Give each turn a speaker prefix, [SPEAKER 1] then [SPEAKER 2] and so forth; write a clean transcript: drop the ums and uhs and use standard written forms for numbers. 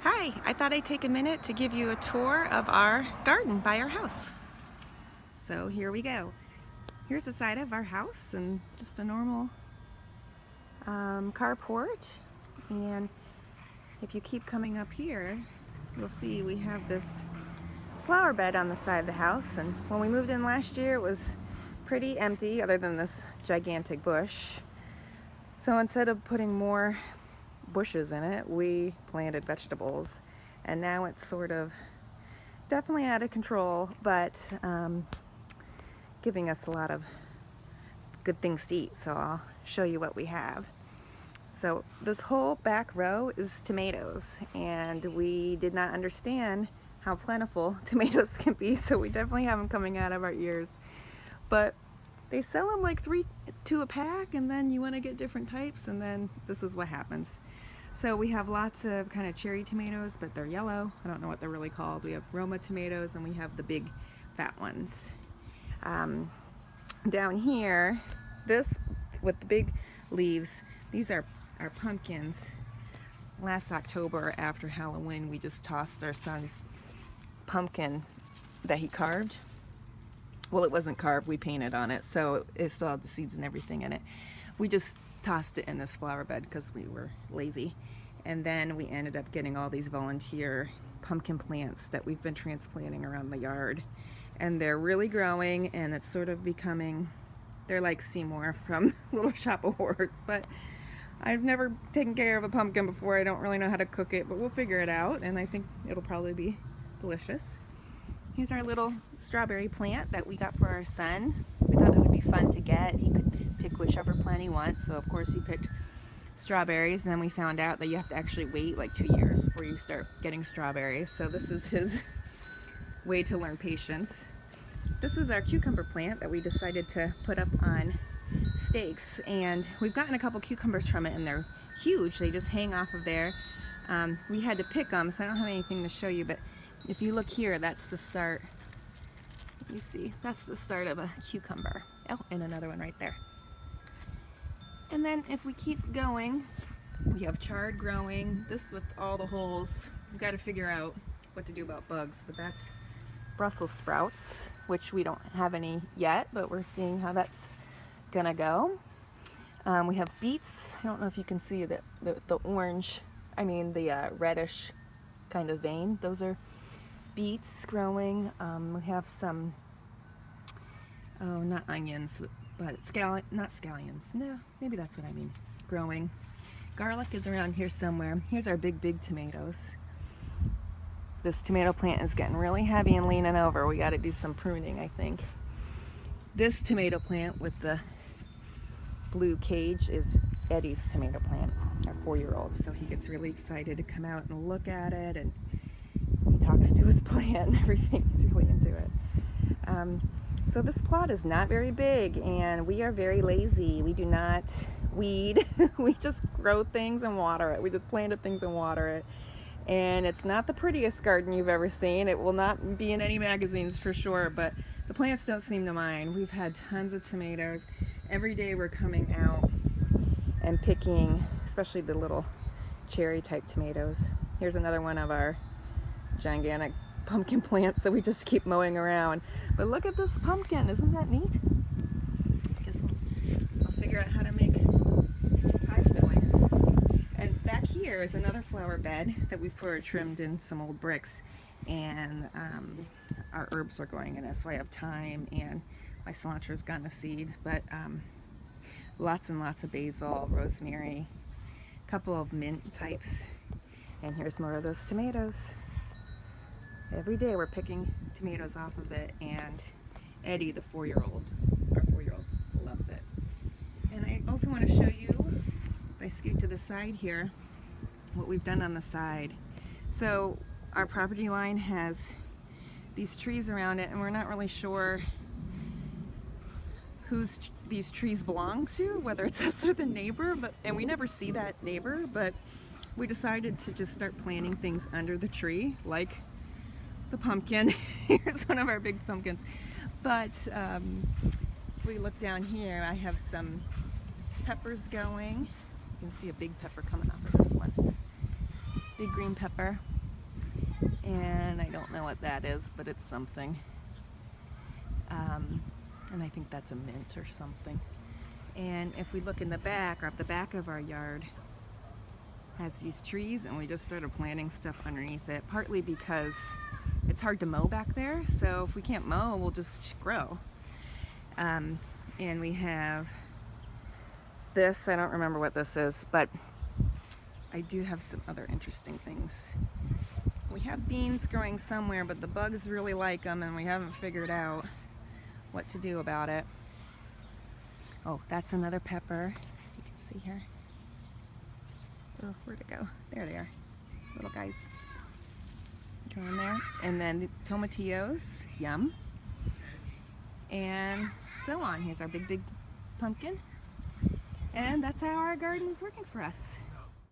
[SPEAKER 1] Hi, I thought I'd take a minute to give you a tour of our garden by our house. So here we go. Here's the side of our house and just a normal carport. And if you keep coming up here, you'll see we have this flower bed on the side of the house. And when we moved in last year, it was pretty empty other than this gigantic bush. So instead of putting more bushes in it, we planted vegetables. And now it's sort of definitely out of control, but giving us a lot of good things to eat. So I'll show you what we have. So this whole back row is tomatoes, and we did not understand how plentiful tomatoes can be, so we definitely have them coming out of our ears. But they sell them like 2 a pack, and then you want to get different types, and then this is what happens. So we have lots of kind of cherry tomatoes, but they're yellow. I don't know what they're really called. We have Roma tomatoes, and we have the big fat ones. Down here, this with the big leaves, these are our pumpkins. Last October after Halloween, we just tossed our son's pumpkin that he carved. Well, it wasn't carved, we painted on it, so it still had the seeds and everything in it. We just tossed it in this flower bed because we were lazy. And then we ended up getting all these volunteer pumpkin plants that we've been transplanting around the yard. And they're really growing, and it's sort of becoming, they're like Seymour from Little Shop of Horrors. But I've never taken care of a pumpkin before. I don't really know how to cook it, but we'll figure it out, and I think it'll probably be delicious. Here's our little strawberry plant that we got for our son. We thought it would be fun to get. He could pick whichever plant he wants, so of course he picked strawberries, and then we found out that you have to actually wait like 2 years before you start getting strawberries. So this is his way to learn patience. This is our cucumber plant that we decided to put up on stakes, and we've gotten a couple cucumbers from it, and they're huge. They just hang off of there. We had to pick them, so I don't have anything to show you, but if you look here, that's the start. Let me see, that's the start of a cucumber. Oh, and another one right there. And then if we keep going, we have chard growing. This with all the holes, we've got to figure out what to do about bugs, but that's Brussels sprouts, which we don't have any yet, but we're seeing how that's gonna go. We have beets. I don't know if you can see the orange, the reddish kind of vein. Those are beets growing. We have some, not onions, but not scallions. No, maybe that's what I mean. Growing. Garlic is around here somewhere. Here's our big tomatoes. This tomato plant is getting really heavy and leaning over. We got to do some pruning, I think. This tomato plant with the blue cage is Eddie's tomato plant, our 4-year-old. So he gets really excited to come out and look at it, and he talks to his plant and everything. He's really into it. So this plot is not very big, and we are very lazy. We do not weed. We just grow things and water it. We just planted things and water it. And it's not the prettiest garden you've ever seen. It will not be in any magazines for sure, but the plants don't seem to mind. We've had tons of tomatoes. Every day we're coming out and picking, especially the little cherry type tomatoes. Here's another one of our gigantic pumpkin plants that we just keep mowing around. But look at this pumpkin, isn't that neat? I guess I'll figure out how to make pie filling. And back here is another flower bed that we've trimmed in some old bricks, and our herbs are going in it, so I have thyme, and my cilantro's gotten a seed, but lots and lots of basil, rosemary, a couple of mint types, and here's more of those tomatoes. Every day we're picking tomatoes off of it, and Eddie, the 4-year-old, our 4-year-old, loves it. And I also want to show you, if I scoot to the side here, what we've done on the side. So our property line has these trees around it, and we're not really sure whose these trees belong to, whether it's us or the neighbor, and we never see that neighbor, but we decided to just start planting things under the tree, like the pumpkin. Here's one of our big pumpkins. But if we look down here, I have some peppers going. You can see a big pepper coming off of this one. Big green pepper. and I don't know what that is, but it's something. And I think that's a mint or something. And if we look in the back, or up the back of our yard, has these trees, and we just started planting stuff underneath it, partly because it's hard to mow back there, so if we can't mow, we'll just grow. And we have this, I don't remember what this is, but I do have some other interesting things. We have beans growing somewhere, but the bugs really like them, and we haven't figured out what to do about it. Oh, that's another pepper. You can see here. Oh, where'd it go? There they are, little guys. Go in there. And then the tomatillos, yum. And so on. Here's our big pumpkin. And that's how our garden is working for us.